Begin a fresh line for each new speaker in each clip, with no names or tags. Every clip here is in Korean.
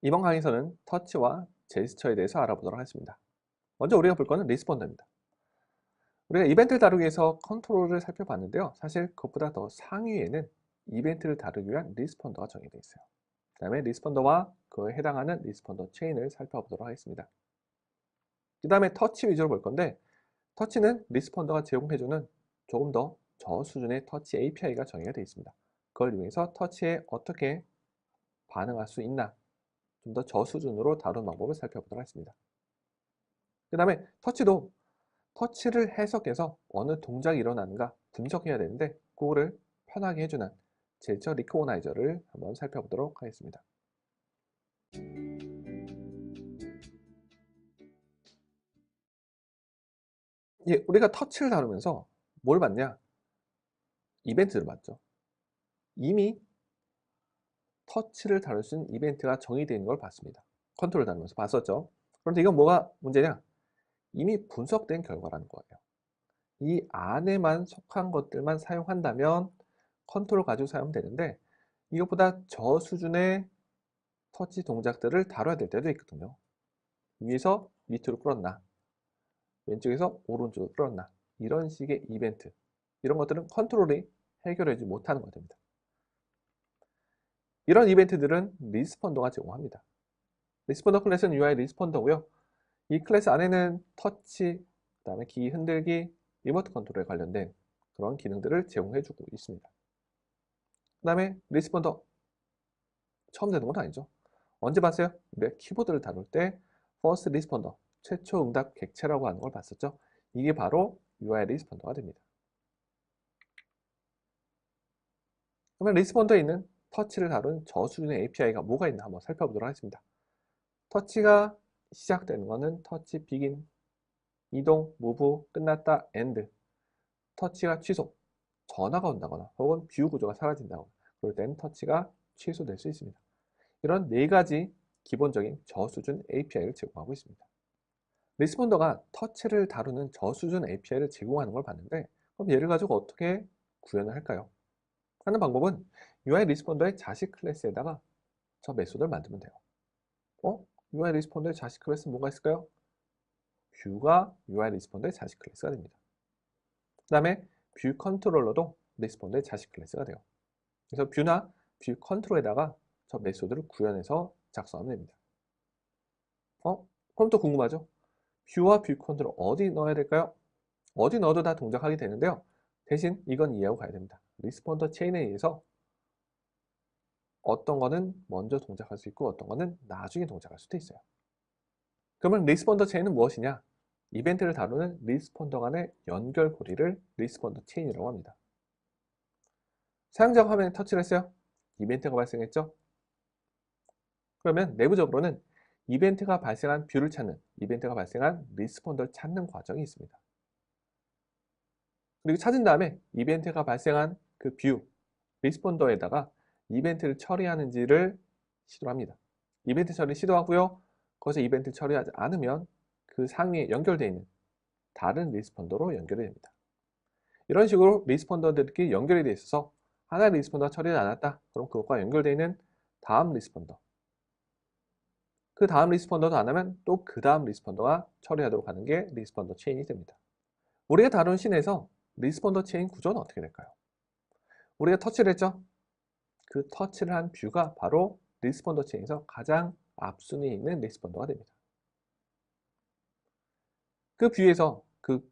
이번 강의에서는 터치와 제스처에 대해서 알아보도록 하겠습니다. 먼저 우리가 볼 거는 리스폰더입니다. 우리가 이벤트를 다루기 위해서 컨트롤을 살펴봤는데요. 사실 그것보다 더 상위에는 이벤트를 다루기 위한 리스폰더가 정의되어 있어요. 그 다음에 리스폰더와 그에 해당하는 리스폰더 체인을 살펴보도록 하겠습니다. 그 다음에 터치 위주로 볼 건데, 터치는 리스폰더가 제공해주는 조금 더 저수준의 터치 API가 정의가 되어 있습니다. 그걸 이용해서 터치에 어떻게 반응할 수 있나, 좀 더 저수준으로 다루는 방법을 살펴보도록 하겠습니다. 그 다음에 터치도 터치를 해석해서 어느 동작이 일어나는가 분석해야 되는데, 그거를 편하게 해주는 제스처 리코그나이저를 한번 살펴보도록 하겠습니다. 우리가 터치를 다루면서 뭘 봤냐? 이벤트를 봤죠. 이미 터치를 다룰 수 있는 이벤트가 정의되어 있는 걸 봤습니다. 컨트롤을 다루면서 봤었죠. 그런데 이건 뭐가 문제냐? 이미 분석된 결과라는 거예요. 이 안에만 속한 것들만 사용한다면 컨트롤 가지고 사용하면 되는데, 이것보다 저수준의 터치 동작들을 다뤄야 될 때도 있거든요. 위에서 밑으로 끌었나, 왼쪽에서 오른쪽으로 끌었나, 이런 식의 이벤트, 이런 것들은 컨트롤이 해결하지 못하는 것들입니다. 이런 이벤트들은 리스폰더가 제공합니다. 리스폰더 클래스는 UI 리스폰더고요. 이 클래스 안에는 터치, 그 다음에 키 흔들기, 리모트 컨트롤에 관련된 그런 기능들을 제공해주고 있습니다. 그 다음에 리스폰더 처음 되는 건 아니죠. 언제 봤어요? 우리가 키보드를 다룰 때 퍼스트 리스폰더, 최초 응답 객체라고 하는 걸 봤었죠. 이게 바로 UI 리스폰더가 됩니다. 그러면 리스폰더에 있는 터치를 다룬 저수준의 API가 뭐가 있나 한번 살펴보도록 하겠습니다. 터치가 시작되는 것은 터치 비긴, 이동, 무브, 끝났다, 엔드. 터치가 취소, 전화가 온다거나 혹은 뷰 구조가 사라진다거나 그럴 때는 터치가 취소될 수 있습니다. 이런 네 가지 기본적인 저수준 API를 제공하고 있습니다. 리스폰더가 터치를 다루는 저수준 API를 제공하는 걸 봤는데, 그럼 얘를 가지고 어떻게 구현을 할까요? 하는 방법은 UI 리스폰더의 자식 클래스에다가 저 메소드를 만들면 돼요. UI 리스폰더의 자식 클래스는 뭐가 있을까요? 뷰가 UI 리스폰더의 자식 클래스가 됩니다. 그 다음에 뷰 컨트롤러도 리스폰더의 자식 클래스가 돼요. 그래서 뷰나 뷰 컨트롤에다가 저 메소드를 구현해서 작성하면 됩니다. 그럼 또 궁금하죠? 뷰와 뷰 컨트롤 어디 넣어야 될까요? 어디 넣어도 다 동작하게 되는데요. 대신 이건 이해하고 가야 됩니다. 리스폰더 체인에 의해서 어떤 거는 먼저 동작할 수 있고 어떤 거는 나중에 동작할 수도 있어요. 그러면 리스폰더 체인은 무엇이냐? 이벤트를 다루는 리스폰더 간의 연결고리를 리스폰더 체인이라고 합니다. 사용자가 화면에 터치를 했어요. 이벤트가 발생했죠. 그러면 내부적으로는 이벤트가 발생한 뷰를 찾는, 이벤트가 발생한 리스폰더를 찾는 과정이 있습니다. 그리고 찾은 다음에 이벤트가 발생한 그 뷰, 리스폰더에다가 이벤트를 처리하는지를 시도합니다. 이벤트 처리 시도하고요. 거기서 이벤트 처리하지 않으면 그 상위에 연결되어 있는 다른 리스폰더로 연결이 됩니다. 이런 식으로 리스폰더들끼리 연결이 되어 있어서 하나의 리스폰더가 처리하지 않았다. 그럼 그것과 연결되어 있는 다음 리스폰더, 그 다음 리스폰더도 안 하면 또 그 다음 리스폰더가 처리하도록 하는 게 리스폰더 체인이 됩니다. 우리가 다룬 씬에서 리스폰더 체인 구조는 어떻게 될까요? 우리가 터치를 했죠? 그 터치를 한 뷰가 바로 리스폰더 체인에서 가장 앞순위에 있는 리스폰더가 됩니다. 그 뷰에서, 그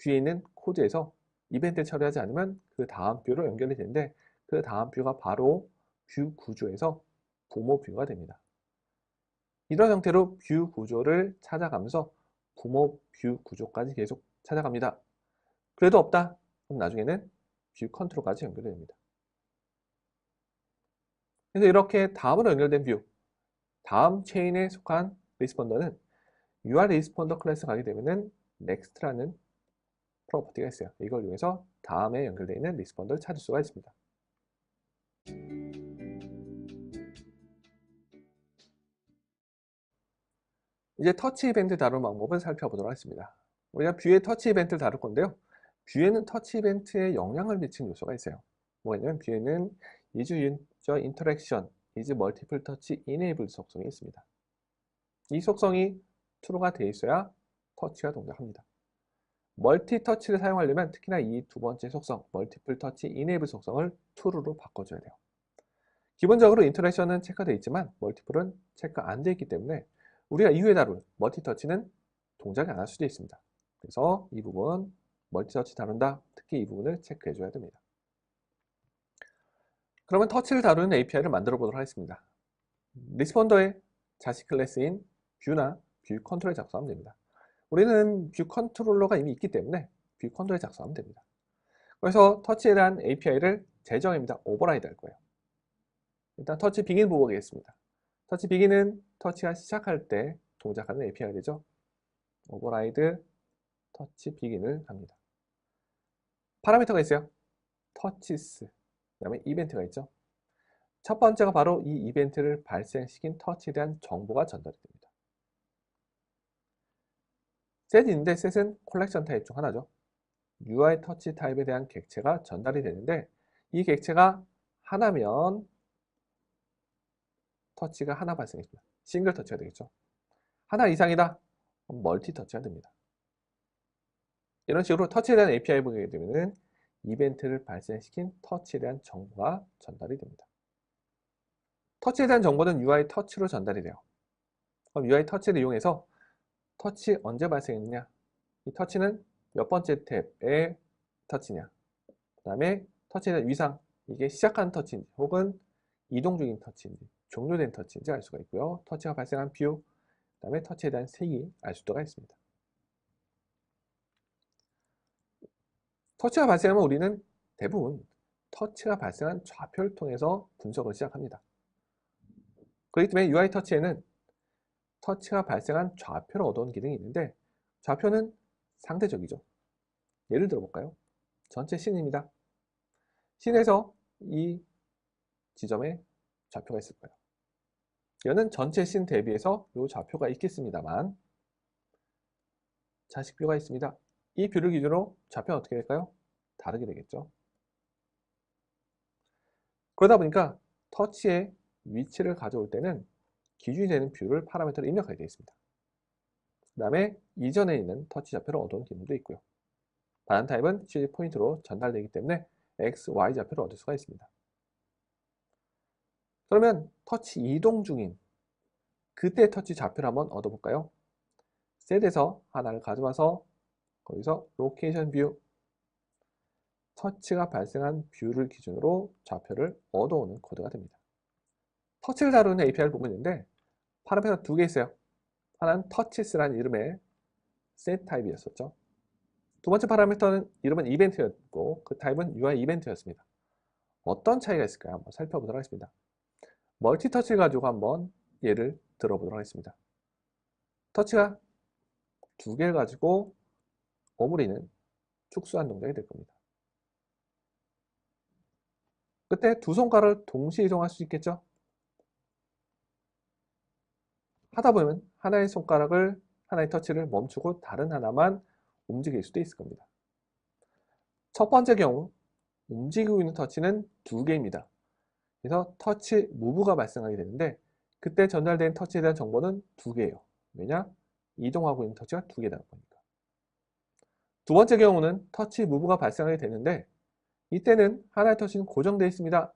뷰에 있는 코드에서 이벤트를 처리하지 않으면 그 다음 뷰로 연결이 되는데, 그 다음 뷰가 바로 뷰 구조에서 부모 뷰가 됩니다. 이런 형태로 뷰 구조를 찾아가면서 부모 뷰 구조까지 계속 찾아갑니다. 그래도 없다. 그럼 나중에는 뷰 컨트롤까지 연결이 됩니다. 그래서 이렇게 다음으로 연결된 뷰, 다음 체인에 속한 리스폰더는 UI 리스폰더 클래스 가게 되면은 next라는 프로퍼티가 있어요. 이걸 이용해서 다음에 연결되어 있는 리스폰더를 찾을 수가 있습니다. 이제 터치 이벤트 다루는 방법을 살펴보도록 하겠습니다. 우리가 뷰의 터치 이벤트를 다룰 건데요. 뷰에는 터치 이벤트에 영향을 미치는 요소가 있어요. 뭐냐면 뷰에는 이주 유저 인터랙션, is multiple touch enabled 속성이 있습니다. 이 속성이 true가 돼 있어야 터치가 동작합니다. 멀티 터치를 사용하려면 특히나 이 두 번째 속성, 멀티플 터치 이네이블 속성을 true로 바꿔줘야 돼요. 기본적으로 인터랙션은 체크되어 있지만 멀티플은 체크 안 되어 있기 때문에 우리가 이후에 다룰 멀티 터치는 동작이 안 할 수도 있습니다. 그래서 이 부분 멀티 터치 다룬다. 특히 이 부분을 체크해 줘야 됩니다. 그러면 터치를 다루는 API를 만들어 보도록 하겠습니다. 리스폰더의 자식 클래스인 뷰나 뷰 컨트롤에 작성하면 됩니다. 우리는 뷰 컨트롤러가 이미 있기 때문에 뷰 컨트롤에 작성하면 됩니다. 그래서 터치에 대한 API를 제정입니다. 오버라이드 할 거예요. 일단 터치 비긴 보겠습니다. 터치 비긴은 터치가 시작할 때 동작하는 API가 되죠. 오버라이드 터치 비긴을 합니다. 파라미터가 있어요. 터치스, 그 다음에 이벤트가 있죠. 첫 번째가 바로 이 이벤트를 발생시킨 터치에 대한 정보가 전달이 됩니다. set인데 set은 콜렉션 타입 중 하나죠. UI 터치 타입에 대한 객체가 전달이 되는데 이 객체가 하나면 터치가 하나 발생했습니다. 싱글 터치가 되겠죠. 하나 이상이다. 멀티 터치가 됩니다. 이런 식으로 터치에 대한 API 보게 되면 이벤트를 발생시킨 터치에 대한 정보가 전달이 됩니다. 터치에 대한 정보는 UI 터치로 전달이 돼요. 그럼 UI 터치를 이용해서 터치 언제 발생했느냐? 이 터치는 몇 번째 탭의 터치냐? 그 다음에 터치에 대한 위상, 이게 시작한 터치인지 혹은 이동 중인 터치인지 종료된 터치인지 알 수가 있고요. 터치가 발생한 뷰, 그 다음에 터치에 대한 색이 알 수가 있습니다. 터치가 발생하면 우리는 대부분 터치가 발생한 좌표를 통해서 분석을 시작합니다. 그렇기 때문에 UI 터치에는 터치가 발생한 좌표를 얻어온 기능이 있는데 좌표는 상대적이죠. 예를 들어 볼까요? 전체 씬입니다. 씬에서 이 지점에 좌표가 있을 거예요. 이거는 전체 씬 대비해서 이 좌표가 있겠습니다만 자식 뷰가 있습니다. 이 뷰를 기준으로 좌표는 어떻게 될까요? 다르게 되겠죠. 그러다 보니까 터치의 위치를 가져올 때는 기준이 되는 뷰를 파라미터로 입력하게 되어 있습니다. 그 다음에 이전에 있는 터치 좌표를 얻어온 기능도 있고요. 반환 타입은 CG 포인트로 전달되기 때문에 X, Y 좌표를 얻을 수가 있습니다. 그러면 터치 이동 중인 그때 터치 좌표를 한번 얻어볼까요? 셋에서 하나를 가져와서 거기서 로케이션 뷰, 터치가 발생한 뷰를 기준으로 좌표를 얻어오는 코드가 됩니다. 터치를 다루는 API를 보고 있는데 파라미터 두 개 있어요. 하나는 터치스라는 이름의 set 타입이었었죠. 두 번째 파라미터는 이름은 이벤트였고 그 타입은 UI 이벤트였습니다. 어떤 차이가 있을까요? 한번 살펴보도록 하겠습니다. 멀티 터치를 가지고 한번 예를 들어보도록 하겠습니다. 터치가 두 개를 가지고 오므리는 축소한 동작이 될 겁니다. 그때 두 손가락을 동시에 이동할 수 있겠죠? 하다 보면 하나의 손가락을, 하나의 터치를 멈추고 다른 하나만 움직일 수도 있을 겁니다. 첫 번째 경우 움직이고 있는 터치는 두 개입니다. 그래서 터치 무브가 발생하게 되는데 그때 전달된 터치에 대한 정보는 두 개예요. 왜냐? 이동하고 있는 터치가 두 개다 보니까. 두 번째 경우는 터치 무브가 발생하게 되는데 이때는 하나의 터치는 고정되어 있습니다.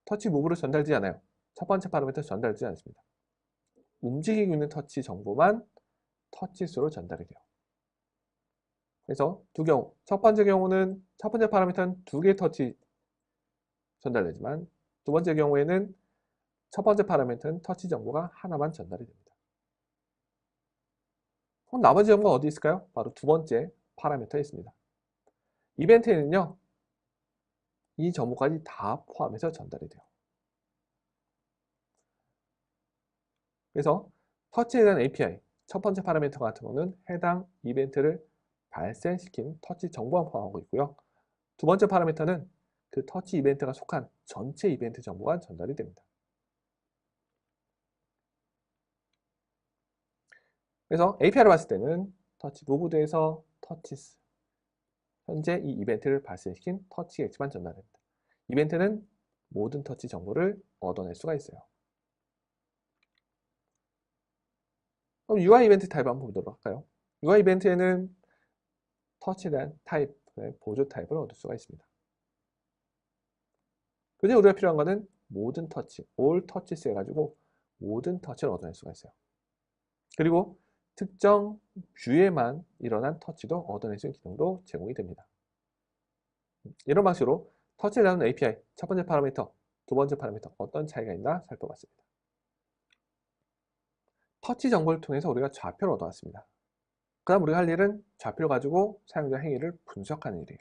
터치 무브로 전달되지 않아요. 첫 번째 파라미터 전달되지 않습니다. 움직이고 있는 터치 정보만 터치 수로 전달이 돼요. 그래서 두 경우, 첫 번째 경우는 첫 번째 파라미터는 두 개의 터치 전달되지만 두 번째 경우에는 첫 번째 파라미터는 터치 정보가 하나만 전달이 됩니다. 그럼 나머지 정보가 어디 있을까요? 바로 두 번째 파라미터에 있습니다. 이벤트에는요, 이 정보까지 다 포함해서 전달이 돼요. 그래서 터치에 대한 API, 첫 번째 파라미터 같은 경우는 해당 이벤트를 발생시킨 터치 정보만 포함하고 있고요. 두 번째 파라미터는 그 터치 이벤트가 속한 전체 이벤트 정보가 전달이 됩니다. 그래서 API를 봤을 때는 터치 무브드에서 터치스, 현재 이 이벤트를 발생시킨 터치 객체만 전달됩니다. 이벤트는 모든 터치 정보를 얻어낼 수가 있어요. 그럼 UI 이벤트 타입 한번 보도록 할까요? UI 이벤트에는 터치에 대한 타입, 보조 타입을 얻을 수가 있습니다. 그중에 우리가 필요한 것은 모든 터치, all touches 해가지고 모든 터치를 얻어낼 수가 있어요. 그리고 특정 뷰에만 일어난 터치도 얻어낼 수 있는 기능도 제공이 됩니다. 이런 방식으로 터치에 대한 API 첫 번째 파라미터, 두 번째 파라미터 어떤 차이가 있나 살펴봤습니다. 터치 정보를 통해서 우리가 좌표를 얻어왔습니다. 그 다음 우리가 할 일은 좌표를 가지고 사용자 행위를 분석하는 일이에요.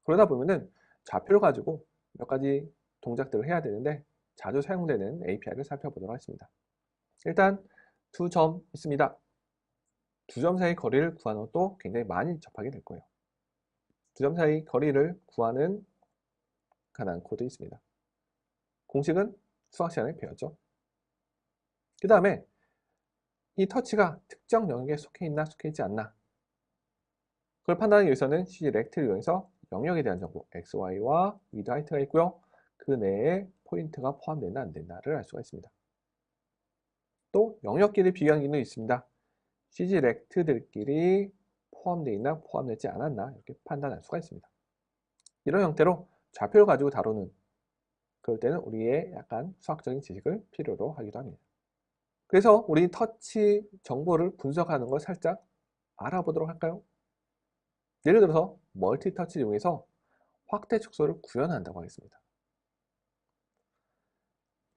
그러다 보면은 좌표를 가지고 몇 가지 동작들을 해야 되는데 자주 사용되는 API를 살펴보도록 하겠습니다. 일단 두 점 있습니다. 두 점 사이 거리를 구하는 것도 굉장히 많이 접하게 될 거예요. 두 점 사이 거리를 구하는 간단한 코드 있습니다. 공식은 수학 시간에 배웠죠. 그 다음에 이 터치가 특정 영역에 속해 있나 속해 있지 않나 그걸 판단하기 위해서는 CGRECT를 이용해서 영역에 대한 정보 X, Y와 위드 하이트가 있고요. 그 내에 포인트가 포함되나 안 되나를 알 수가 있습니다. 또 영역끼리 비교하는 기능도 있습니다. CGRECT들끼리 포함되어 있나 포함되지 않았나 이렇게 판단할 수가 있습니다. 이런 형태로 좌표를 가지고 다루는 그럴 때는 우리의 약간 수학적인 지식을 필요로 하기도 합니다. 그래서 우리 터치 정보를 분석하는 걸 살짝 알아보도록 할까요? 예를 들어서 멀티 터치를 이용해서 확대 축소를 구현한다고 하겠습니다.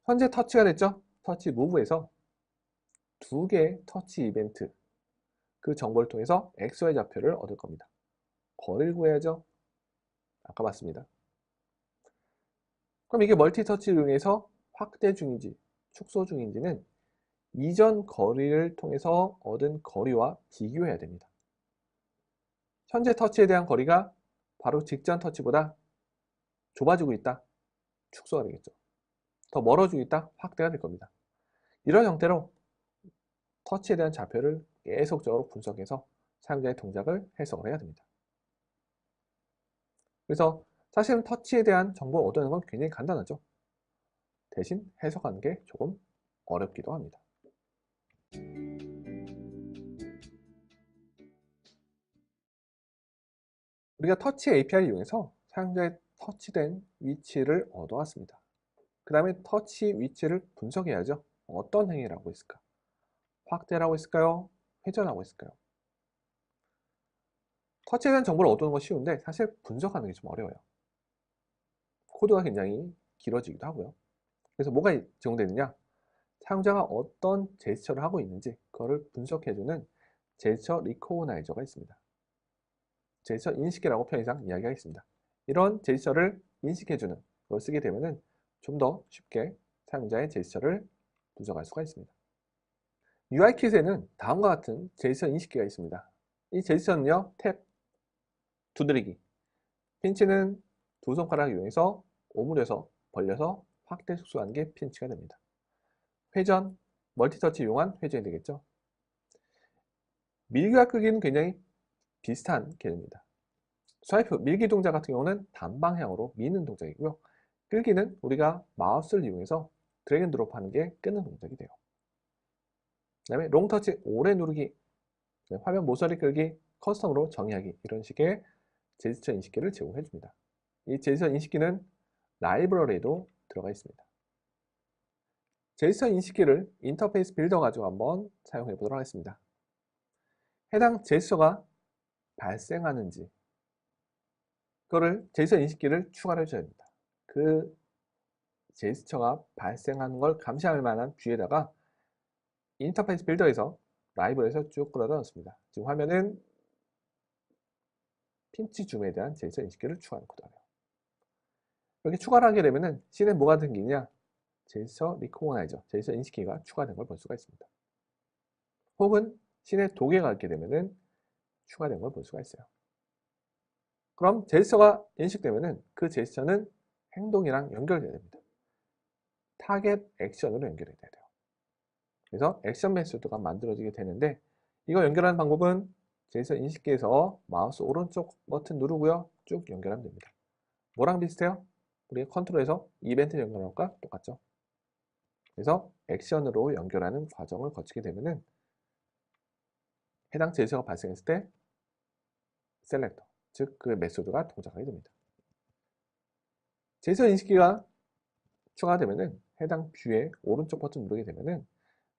현재 터치가 됐죠? 터치 무브에서 두 개의 터치 이벤트 그 정보를 통해서 XY 좌표를 얻을 겁니다. 거리를 구해야죠. 아까 봤습니다. 그럼 이게 멀티 터치를 이용해서 확대 중인지 축소 중인지는 이전 거리를 통해서 얻은 거리와 비교해야 됩니다. 현재 터치에 대한 거리가 바로 직전 터치보다 좁아지고 있다. 축소가 되겠죠. 더 멀어지고 있다. 확대가 될 겁니다. 이런 형태로 터치에 대한 좌표를 계속적으로 분석해서 사용자의 동작을 해석을 해야 됩니다. 그래서 사실은 터치에 대한 정보를 얻어내는 건 굉장히 간단하죠. 대신 해석하는 게 조금 어렵기도 합니다. 우리가 터치 API를 이용해서 사용자의 터치된 위치를 얻어왔습니다. 그 다음에 터치 위치를 분석해야죠. 어떤 행위를 하고 있을까? 확대를 하고 있을까요? 회전하고 있을까요? 터치에 대한 정보를 얻는 건 쉬운데 사실 분석하는 게 좀 어려워요. 코드가 굉장히 길어지기도 하고요. 그래서 뭐가 제공되느냐? 사용자가 어떤 제스처를 하고 있는지 그거를 분석해주는 제스처 리코그나이저가 있습니다. 제스처 인식기라고 편의상 이야기하겠습니다. 이런 제스처를 인식해주는 걸 쓰게 되면 좀 더 쉽게 사용자의 제스처를 분석할 수가 있습니다. UI킷에는 다음과 같은 제스처 인식기가 있습니다. 이 제스처는요, 탭, 두드리기, 핀치는 두 손가락을 이용해서 오므려서 벌려서 확대 축소하는 게 핀치가 됩니다. 회전, 멀티터치 이용한 회전이 되겠죠. 밀기와 끄기는 굉장히 비슷한 개념입니다. 스와이프, 밀기 동작 같은 경우는 단방향으로 미는 동작이고요. 끌기는 우리가 마우스를 이용해서 드래그 앤 드롭 하는 게 끄는 동작이 돼요. 그 다음에 롱터치, 오래 누르기, 화면 모서리 끌기, 커스텀으로 정의하기 이런 식의 제스처 인식기를 제공해 줍니다. 이 제스처 인식기는 라이브러리에도 들어가 있습니다. 제스처 인식기를 인터페이스 빌더 가지고 한번 사용해 보도록 하겠습니다. 해당 제스처가 발생하는지 그거를 제스처 인식기를 추가를 해줘야 됩니다. 그 제스처가 발생하는 걸 감시할 만한 뷰에다가 인터페이스 빌더에서 라이브에서 쭉 끌어다 넣습니다. 지금 화면은 핀치 줌에 대한 제스처 인식기를 추가하는 코드예요. 이렇게 추가를 하게 되면은 씬에 뭐가 생기냐? 제스처 리코그나이저, 제스처 인식기가 추가된 걸 볼 수가 있습니다. 혹은 씬에 도개가 있게 되면은 추가된 걸 볼 수가 있어요. 그럼 제스처가 인식되면은 그 제스처는 행동이랑 연결돼야 됩니다. 타겟 액션으로 연결이 돼야 돼요. 그래서 액션 메소드가 만들어지게 되는데 이거 연결하는 방법은 제스처 인식기에서 마우스 오른쪽 버튼 누르고요. 쭉 연결하면 됩니다. 뭐랑 비슷해요? 우리가 컨트롤에서 이벤트 연결하는 것과 똑같죠. 그래서 액션으로 연결하는 과정을 거치게 되면은 해당 제스처가 발생했을 때 셀렉터, 즉 그 메소드가 동작하게 됩니다. 제스처 인식기가 추가되면은 해당 뷰의 오른쪽 버튼 누르게 되면은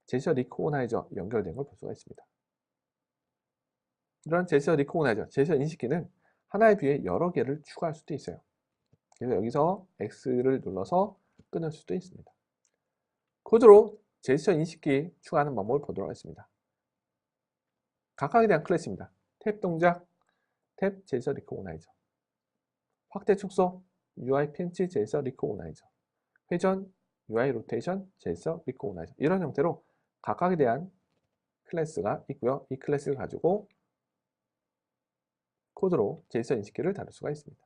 제스처 리코그나이저 연결된 걸 볼 수가 있습니다. 이런 제스처 리코그나이저, 제스처 인식기는 하나의 뷰에 여러 개를 추가할 수도 있어요. 그래서 여기서 X를 눌러서 끊을 수도 있습니다. 코드로 제스처 인식기 추가하는 방법을 보도록 하겠습니다. 각각에 대한 클래스입니다. 탭 동작, 탭 제스처 리코그나이저, 확대 축소, UI 핀치 제스처 리코그나이저, 회전, UI 로테이션 제스처 리코그나이저, 이런 형태로 각각에 대한 클래스가 있고요. 이 클래스를 가지고 코드로 제스처 인식기를 다룰 수가 있습니다.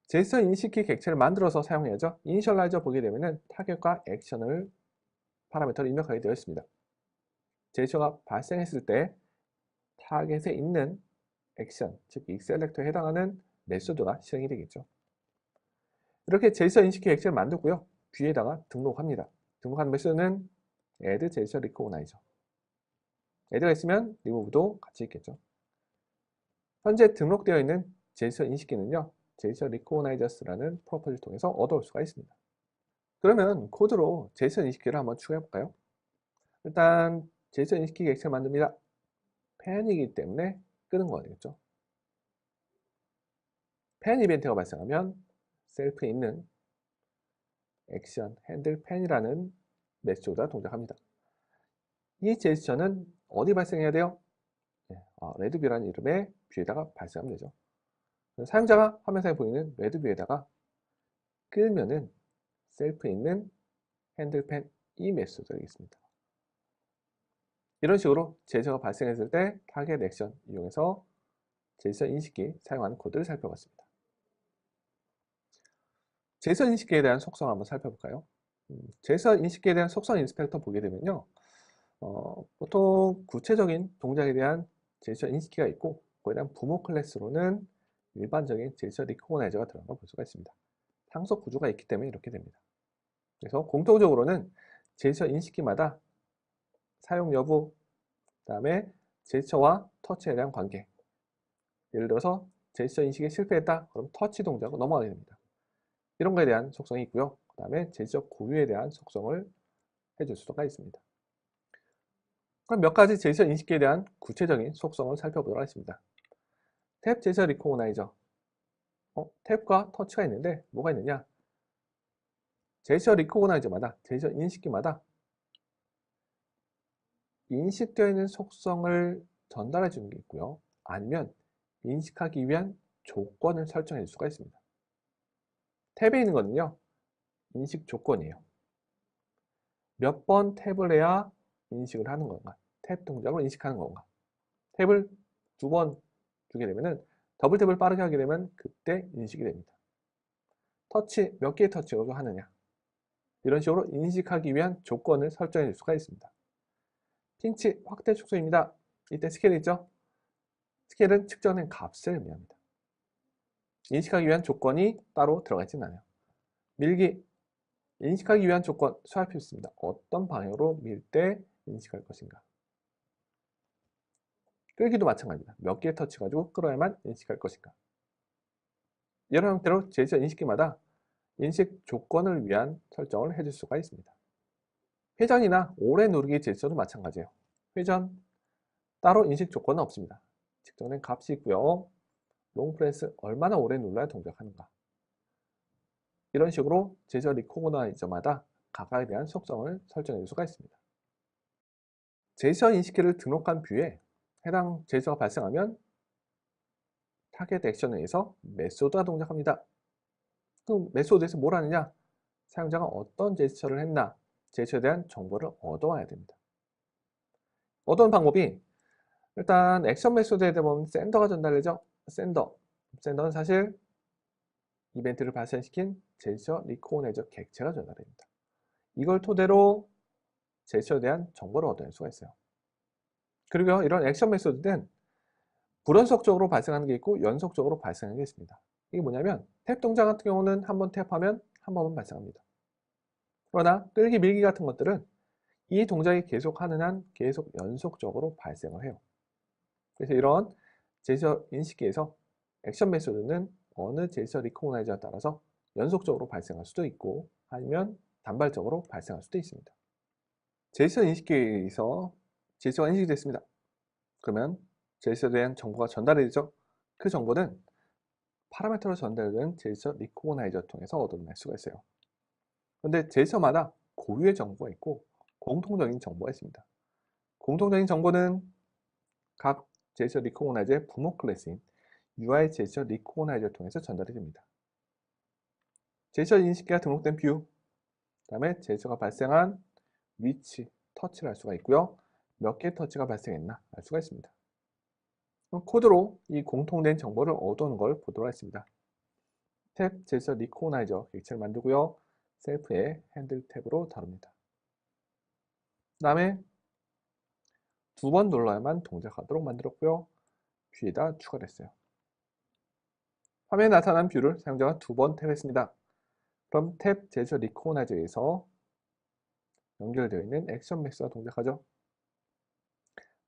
제스처 인식기 객체를 만들어서 사용해야죠. 이니셜라이저 보게 되면은 타겟과 액션을 파라미터를 입력하게 되어 있습니다. 제스처가 발생했을 때 타겟에 있는 액션, 즉 이 셀렉터에 해당하는 메소드가 실행이 되겠죠. 이렇게 제스처 인식기 객체를 만들고요. 뷰에다가 등록합니다. 등록하는 메소드는 add 제스처 리코그나이저. add가 있으면 remove도 같이 있겠죠. 현재 등록되어 있는 제스처 인식기는요. 제스처 리코그나이저스라는 프로퍼티를 통해서 얻어올 수가 있습니다. 그러면 코드로 제스처 인식기를 한번 추가해 볼까요? 일단 제스처 인식기 객체를 만듭니다. 팬이기 때문에 끄는 거 되겠죠. 팬 이벤트가 발생하면 셀프에 있는 액션 핸들 팬이라는 메소드가 동작합니다. 이 제스처는 어디 발생해야 돼요? 레드뷰라는 이름의 뷰에다가 발생하면 되죠. 사용자가 화면상에 보이는 레드뷰에다가 끌면은 셀프에 있는 핸들펜 이 메소드가 되겠습니다. 이런 식으로 제스처가 발생했을 때 타겟 액션 이용해서 제스처 인식기 사용하는 코드를 살펴봤습니다. 제스처 인식기에 대한 속성을 한번 살펴볼까요? 제스처 인식기에 대한 속성 인스펙터 보게 되면요. 보통 구체적인 동작에 대한 제스처 인식기가 있고 그에 대한 부모 클래스로는 일반적인 제스처 리코그나이저가 들어간 걸 볼 수가 있습니다. 상속 구조가 있기 때문에 이렇게 됩니다. 그래서 공통적으로는 제스처 인식기마다 사용 여부, 그 다음에 제스처와 터치에 대한 관계. 예를 들어서 제스처 인식에 실패했다. 그럼 터치 동작으로 넘어가게 됩니다. 이런 거에 대한 속성이 있고요. 그 다음에 제스처 고유에 대한 속성을 해줄 수가 있습니다. 그럼 몇 가지 제스처 인식기에 대한 구체적인 속성을 살펴보도록 하겠습니다. 탭 제스처 리코그나이저. 탭과 터치가 있는데 뭐가 있느냐? 제스처 리코그나이저마다, 제스처 인식기마다 인식되어 있는 속성을 전달해 주는 게 있고요. 아니면 인식하기 위한 조건을 설정해 줄 수가 있습니다. 탭에 있는 거는요. 인식 조건이에요. 몇 번 탭을 해야 인식을 하는 건가? 탭 동작을 인식하는 건가? 탭을 2번 주게 되면은 더블 탭을 빠르게 하게 되면 그때 인식이 됩니다. 터치 몇 개의 터치를 하느냐? 이런 식으로 인식하기 위한 조건을 설정해 줄 수가 있습니다. 핀치 확대 축소입니다. 이때 스케일이 있죠? 스케일은 측정된 값을 의미합니다. 인식하기 위한 조건이 따로 들어가 있지는 않아요. 밀기, 인식하기 위한 조건 수합이 있습니다. 어떤 방향으로 밀 때 인식할 것인가. 끌기도 마찬가지입니다. 몇 개의 터치 가지고 끌어야만 인식할 것인가. 이런 형태로 제스처 인식기마다 인식 조건을 위한 설정을 해줄 수가 있습니다. 회전이나 오래 누르기 제스처도 마찬가지예요. 회전, 따로 인식 조건은 없습니다. 측정된 값이 있고요. 롱 프레스 얼마나 오래 눌러야 동작하는가. 이런 식으로 제스처 리코그나이저마다 각각에 대한 속성을 설정해 줄 수가 있습니다. 제스처 인식기를 등록한 뷰에 해당 제스처가 발생하면 타겟 액션에 의해서 메소드가 동작합니다. 그럼 메소드에서 뭘 하느냐? 사용자가 어떤 제스처를 했나? 제스처에 대한 정보를 얻어와야 됩니다. 얻어온 방법이 일단 액션 메소드에 보면 샌더가 전달되죠? 샌더는 사실 이벤트를 발생시킨 제스처 리코그나이저 객체가 전달됩니다. 이걸 토대로 제스처에 대한 정보를 얻어낼 수가 있어요. 그리고 이런 액션 메소드는 불연속적으로 발생하는 게 있고 연속적으로 발생하는 게 있습니다. 이게 뭐냐면 탭 동작 같은 경우는 한번 탭하면 한 번만 발생합니다. 그러나 끌기 밀기 같은 것들은 이 동작이 계속하는 한 계속 연속적으로 발생을 해요. 그래서 이런 제스처 인식기에서 액션 메소드는 어느 제스처 리코그나이저에 따라서 연속적으로 발생할 수도 있고 아니면 단발적으로 발생할 수도 있습니다. 제스처 인식기에서 제스처가 인식됐습니다. 그러면 제스처에 대한 정보가 전달이 되죠. 그 정보는 파라미터로 전달되는 제스처 리코그나이저를 통해서 얻어낼 수가 있어요. 그런데 제스처마다 고유의 정보가 있고 공통적인 정보가 있습니다. 공통적인 정보는 각 제스처 리코그나이저의 부모 클래스인 UI 제스처 리코그나이저를 통해서 전달이 됩니다. 제스처 인식기가 등록된 뷰, 그 다음에 제스처가 발생한 위치, 터치를 알 수가 있고요. 몇 개의 터치가 발생했나 알 수가 있습니다. 그럼 코드로 이 공통된 정보를 얻어오는 걸 보도록 하겠습니다. 탭 제스처 리코그나이저 객체를 만들고요. 셀프의 핸들 탭으로 다룹니다. 그 다음에 두 번 눌러야만 동작하도록 만들었고요. 뷰에다 추가를 했어요. 화면에 나타난 뷰를 사용자가 두 번 탭했습니다. 그럼 탭 제스처 리코그나이저에서 연결되어 있는 액션 메시지가 동작하죠.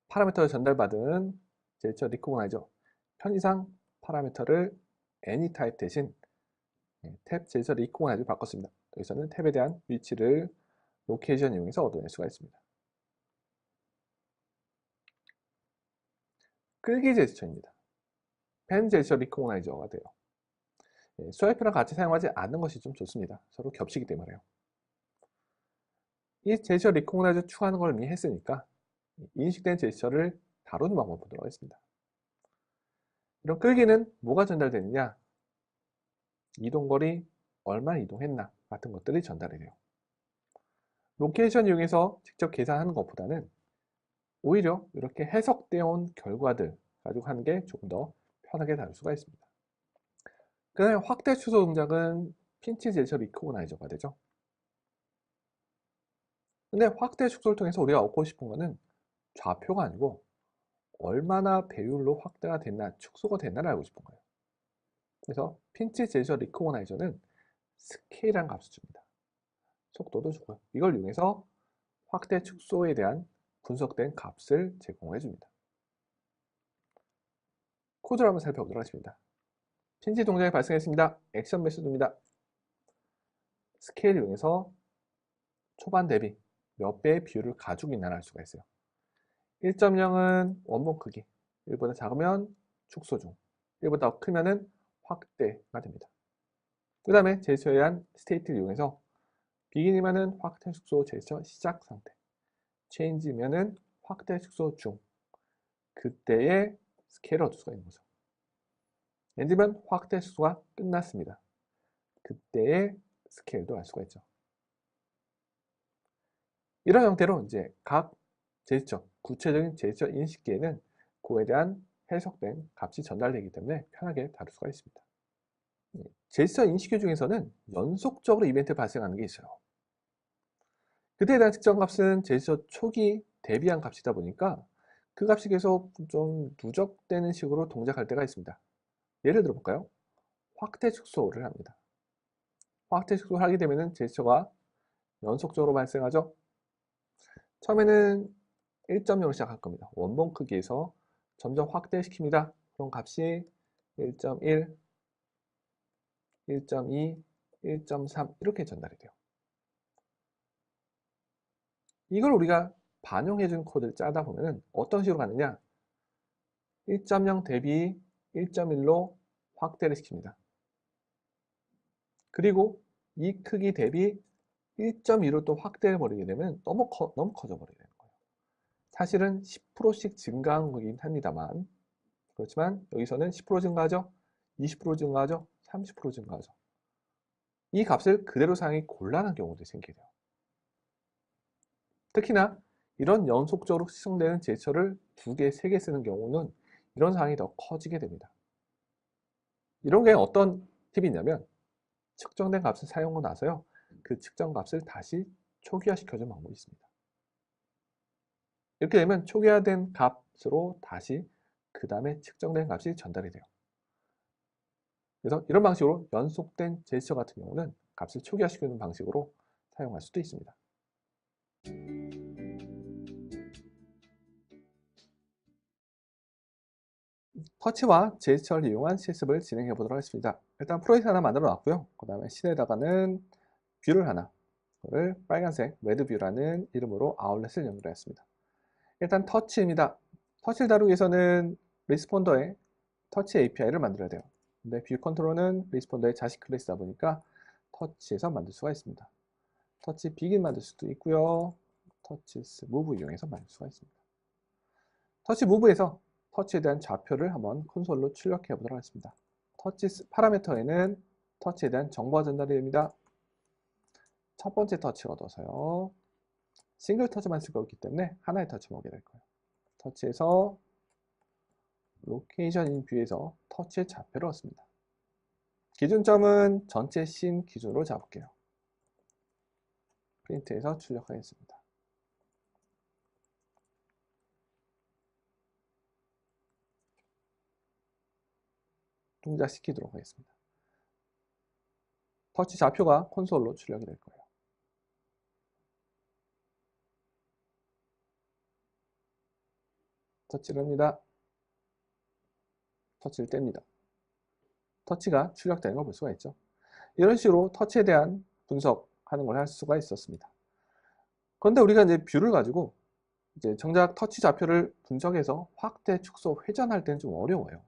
파라미터를 전달받은 제스처 리코그나이저 편의상 파라미터를 anyType 대신 탭 제스처 리코그나이저로 바꿨습니다. 여기서는 탭에 대한 위치를 로케이션 이용해서 얻어낼 수가 있습니다. 끌기 제스처입니다. 펜 제스처 리코그나이저가 돼요. 스와이프랑 같이 사용하지 않는 것이 좀 좋습니다. 서로 겹치기 때문에요. 이 제스처 리코그나이저 추가하는 걸 이미 했으니까 인식된 제스처를 다루는 방법을 보도록 하겠습니다. 이런 끌기는 뭐가 전달되느냐? 이동거리, 얼마나 이동했나 같은 것들이 전달이 돼요. 로케이션 이용해서 직접 계산하는 것보다는 오히려 이렇게 해석되어 온 결과들 가지고 하는 게 조금 더 편하게 다룰 수가 있습니다. 그 다음에 확대 축소 동작은 핀치 제스처 리코그나이저가 되죠. 근데 확대 축소를 통해서 우리가 얻고 싶은 거는 좌표가 아니고 얼마나 배율로 확대가 됐나, 축소가 됐나를 알고 싶은 거예요. 그래서 핀치 제스처 리코그나이저는 스케일이라는 값을 줍니다. 속도도 주고요. 이걸 이용해서 확대 축소에 대한 분석된 값을 제공해 줍니다. 코드를 한번 살펴보도록 하겠습니다. 핀치 동작이 발생했습니다. 액션 메소드입니다. 스케일을 이용해서 초반 대비 몇 배의 비율을 가지고 있나를 알 수가 있어요. 1.0은 원본 크기, 1보다 작으면 축소 중, 1보다 크면은 확대가 됩니다. 그 다음에 제스처에 의한 스테이트를 이용해서 비긴이면은 확대 축소 제스처 시작 상태, 체인지면은 확대 축소 중, 그때의 스케일을 얻을 수가 있는 거죠. 엔드면 확대 축소가 끝났습니다. 그때의 스케일도 알 수가 있죠. 이런 형태로 이제 각 제스처, 구체적인 제스처 인식기에는 그에 대한 해석된 값이 전달되기 때문에 편하게 다룰 수가 있습니다. 제스처 인식기 중에서는 연속적으로 이벤트 발생하는 게 있어요. 그때에 대한 측정 값은 제스처 초기 대비한 값이다 보니까 그 값이 계속 좀 누적되는 식으로 동작할 때가 있습니다. 예를 들어 볼까요? 확대 축소를 합니다. 확대 축소를 하게 되면 제스처가 연속적으로 발생하죠. 처음에는 1.0으로 시작할 겁니다. 원본 크기에서 점점 확대시킵니다. 그럼 값이 1.1, 1.2, 1.3 이렇게 전달이 돼요. 이걸 우리가 반영해준 코드를 짜다 보면 어떤 식으로 가느냐? 1.0 대비 1.1로 확대를 시킵니다. 그리고 이 크기 대비 1.2로 또 확대해 버리게 되면 너무 커져 버리게 되는 거예요. 사실은 10%씩 증가한 거긴 합니다만 그렇지만 여기서는 10% 증가하죠, 20% 증가하죠, 30% 증가하죠. 이 값을 그대로 사용이 곤란한 경우도 생기게 돼요. 특히나 이런 연속적으로 시청되는 제스처를 2개, 3개 쓰는 경우는 이런 상황이 더 커지게 됩니다. 이런 게 어떤 팁이 있냐면 측정된 값을 사용하고 나서요, 그 측정 값을 다시 초기화시켜주는 방법이 있습니다. 이렇게 되면 초기화된 값으로 다시 그 다음에 측정된 값이 전달이 돼요. 그래서 이런 방식으로 연속된 제스처 같은 경우는 값을 초기화시키는 방식으로 사용할 수도 있습니다. 터치와 제스처를 이용한 실습을 진행해 보도록 하겠습니다. 일단 프로젝트 하나 만들어 놨고요. 그 다음에 실에다가는 뷰를 하나, 그거를 빨간색 레드뷰라는 이름으로 아울렛을 연결했습니다. 일단 터치입니다. 터치를 다루기 위해서는 리스폰더에 터치 API를 만들어야 돼요. 근데 뷰 컨트롤은 리스폰더의 자식 클래스다 보니까 터치에서 만들 수가 있습니다. 터치 비긴 만들 수도 있고요. 터치스 무브 이용해서 만들 수가 있습니다. 터치 무브에서 터치에 대한 좌표를 한번 콘솔로 출력해 보도록 하겠습니다. 터치 파라미터에는 터치에 대한 정보가 전달이 됩니다. 첫 번째 터치를 얻어서요. 싱글 터치만 쓸 거기 때문에 하나의 터치만 오게 될 거예요. 터치에서 로케이션 인 뷰에서 터치의 좌표를 얻습니다. 기준점은 전체 씬 기준으로 잡을게요. 프린트해서 출력하겠습니다. 동작시키도록 하겠습니다. 터치 좌표가 콘솔로 출력이 될 거예요. 터치를 합니다. 터치를 뗍니다. 터치가 출력되는 걸 볼 수가 있죠. 이런 식으로 터치에 대한 분석하는 걸 할 수가 있었습니다. 그런데 우리가 이제 뷰를 가지고 이제 정작 터치 좌표를 분석해서 확대, 축소, 회전할 때는 좀 어려워요.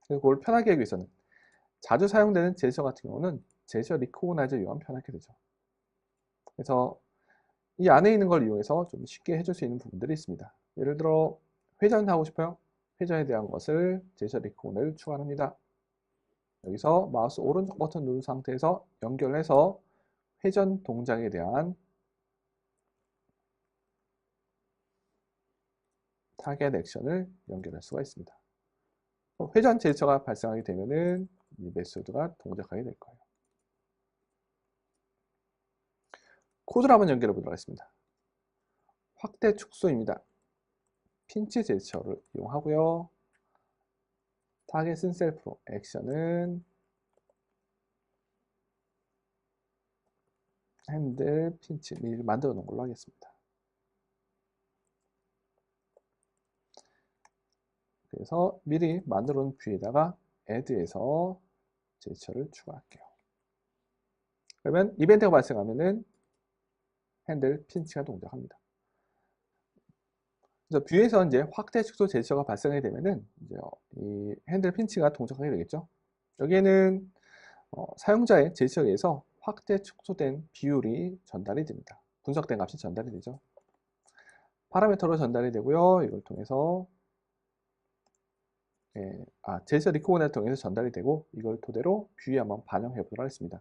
그래서 그걸 편하게 하기 위해서는 자주 사용되는 제스처 같은 경우는 제스처 리코그나이저 이용하면 편하게 되죠. 그래서 이 안에 있는 걸 이용해서 좀 쉽게 해줄 수 있는 부분들이 있습니다. 예를 들어 회전하고 싶어요. 회전에 대한 것을 제스처 리코그나이저를 추가합니다. 여기서 마우스 오른쪽 버튼 누른 상태에서 연결해서 회전 동작에 대한 타겟 액션을 연결할 수가 있습니다. 회전 제스처가 발생하게 되면은 이 메소드가 동작하게 될 거예요. 코드를 한번 연결해 보도록 하겠습니다. 확대 축소입니다. 핀치 제스처를 이용하고요. 타겟은 셀프로, 액션은 핸들 핀치 미리 만들어 놓은 걸로 하겠습니다. 그래서 미리 만들어 놓은 뷰에다가 add에서 제스처를 추가할게요. 그러면 이벤트가 발생하면은 핸들 핀치가 동작합니다. 그래서 뷰에서 이제 확대 축소 제스처가 발생하게 되면은 이제 이 핸들 핀치가 동작하게 되겠죠. 여기에는 사용자의 제스처에 의해서 확대 축소된 비율이 전달이 됩니다. 분석된 값이 전달이 되죠. 파라미터로 전달이 되고요. 이걸 통해서 제스처 리코그나이저를 통해서 전달이 되고 이걸 토대로 뷰에 한번 반영해 보도록 하겠습니다.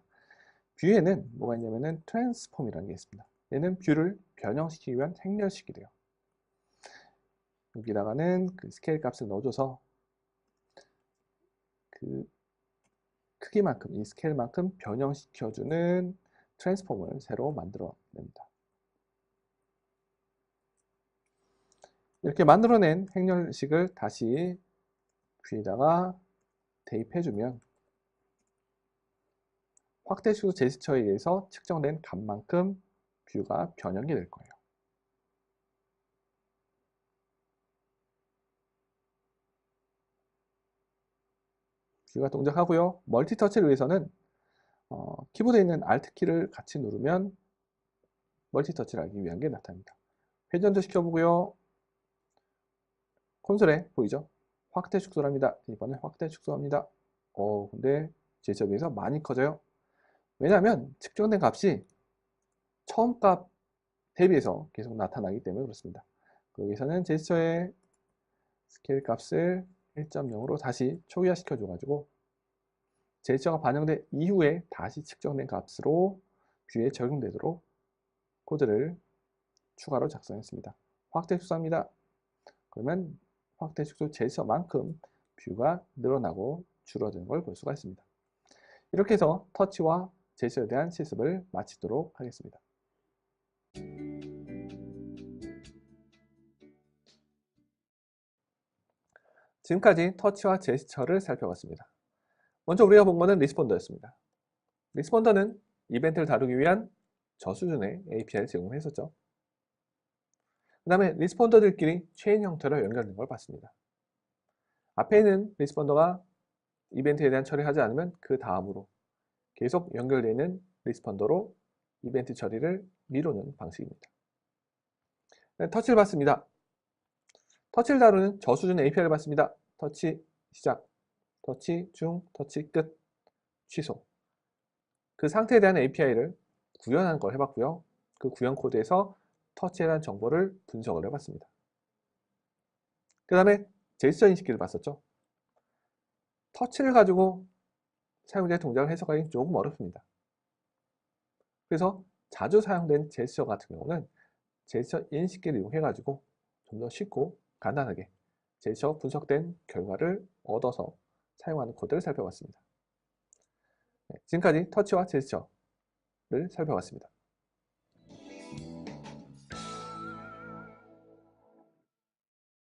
뷰에는 뭐가 있냐면은 트랜스폼이라는 게 있습니다. 얘는 뷰를 변형시키기 위한 행렬식이래요. 여기다가는 그 스케일 값을 넣어줘서 그 크기만큼, 이 스케일만큼 변형시켜주는 트랜스폼을 새로 만들어냅니다. 이렇게 만들어낸 행렬식을 다시 뷰에다가 대입해주면 확대축소 제스처에 의해서 측정된 값만큼 뷰가 변형이 될 거예요. 뷰가 동작하고요. 멀티터치를 위해서는 키보드에 있는 Alt키를 같이 누르면 멀티터치를 하기 위한 게 나타납니다. 회전도 시켜보고요. 콘솔에 보이죠? 확대 축소를 합니다. 이번에 확대 축소합니다. 근데 제스처에 비해서 많이 커져요. 왜냐하면 측정된 값이 처음 값 대비해서 계속 나타나기 때문에 그렇습니다. 여기서는 제스처의 스케일 값을 1.0으로 다시 초기화 시켜줘가지고 제스처가 반영된 이후에 다시 측정된 값으로 뷰에 적용되도록 코드를 추가로 작성했습니다. 확대 축소합니다. 그러면 확대 축소 제스처만큼 뷰가 늘어나고 줄어드는 걸 볼 수가 있습니다. 이렇게 해서 터치와 제스처에 대한 실습을 마치도록 하겠습니다. 지금까지 터치와 제스처를 살펴봤습니다. 먼저 우리가 본 거는 리스폰더였습니다. 리스폰더는 이벤트를 다루기 위한 저수준의 API를 제공했었죠. 그 다음에 리스폰더들끼리 체인 형태로 연결된 걸 봤습니다. 앞에 있는 리스폰더가 이벤트에 대한 처리를 하지 않으면 그 다음으로 계속 연결되어 있는 리스폰더로 이벤트 처리를 미루는 방식입니다. 네, 터치를 봤습니다. 터치를 다루는 저수준 API를 봤습니다. 터치 시작, 터치 중, 터치 끝, 취소. 그 상태에 대한 API를 구현한 걸 해봤고요. 그 구현 코드에서 터치에 대한 정보를 분석을 해봤습니다. 그 다음에 제스처 인식기를 봤었죠. 터치를 가지고 사용자의 동작을 해석하기 조금 어렵습니다. 그래서 자주 사용된 제스처 같은 경우는 제스처 인식기를 이용해 가지고 좀 더 쉽고 간단하게 제스처 분석된 결과를 얻어서 사용하는 코드를 살펴봤습니다. 네, 지금까지 터치와 제스처를 살펴봤습니다.